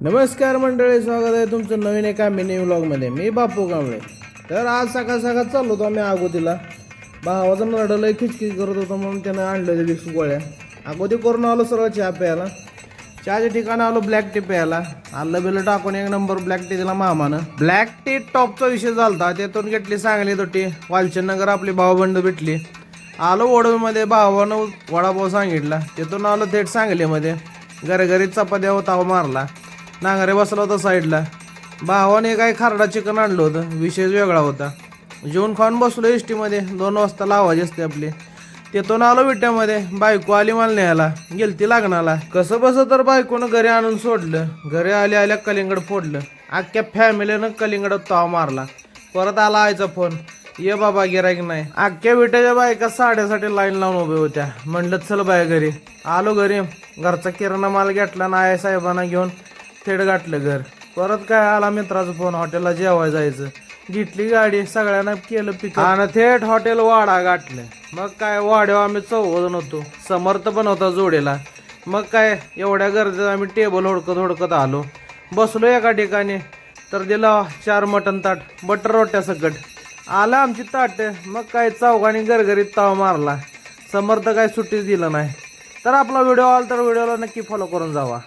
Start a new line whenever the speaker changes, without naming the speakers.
नमस्कार मंडळी, स्वागत आहे तुमचं नवीन एका मिनी व्लॉगमध्ये. मी बापू कांबळे. तर आज सकाळ सकाळ चाललो होतो आम्ही आगोतीला. भावाचा नडलंय खिचखिच करत होतो म्हणून त्यानं आणलं ते गोळ्या. आगोती करून आलो सरळ चहा प्यायला. चहाच्या ठिकाणी आलो ब्लॅक टी प्यायला. आलं बिलं टाकून एक नंबर ब्लॅक टी दिला मामानं. ब्लॅक टी टॉपचा विषय झालता. त्यातून घेतली सांगली तोटी वालचंदनगर आपली भावबंद भेटली. आलो ओढवीमध्ये, भावानं वडापाव सांगितला. तिथून आलो थेट सांगलीमध्ये. घरी चपात्या ताव मारला. नांगरे बसला होता साईडला. भावाने काय खारडा चिकन आणलं होतं. विषय वेगळा होता. जेवण खाऊन बसलो एस टीमध्ये. 2 वाजता लावायची असते आपली. तिथून आलो विट्यामध्ये. बायको आली मला न्यायला. गेलती लग्नाला. कसं बसं तर बायकोनं घरी आणून सोडलं. घरी आल्या कलिंगड फोडलं. अख्ख्या फॅमिलीनं कलिंगड ताव मारला. परत आला आईचा फोन, ये बाबा गिराईक नाही. अख्ख्या विट्याच्या बायका साड्यासाठी लाईन लावून उभे होत्या. म्हणलं चल बाय घरी. आलो घरी. घरचा किराणा माल घेतला ना आई साहेबांना घेऊन थेट गाठलं घर. परत काय आला मित्राचा फोन, हॉटेलला जेवायला जायचं. घेतली गाडी, सगळ्यांना केलं पिक आणि थेट हॉटेल वाडा गाठलं. मग काय वाड्यावर आम्ही 14 होतो. समर्थ पण होता जोडीला. मग काय एवढ्या गर्दीत आम्ही टेबल हुडकत आलो. बसलो एका ठिकाणी तर दिला 4 मटण ताट बटर रोट्या सकट. आला आमची ताट. मग काय चौघांनी गरगरीत ताव मारला. समर्थ काय सुट्टीच दिलं नाही. तर आपला व्हिडिओ आला तर व्हिडिओला नक्की फॉलो करून जावा.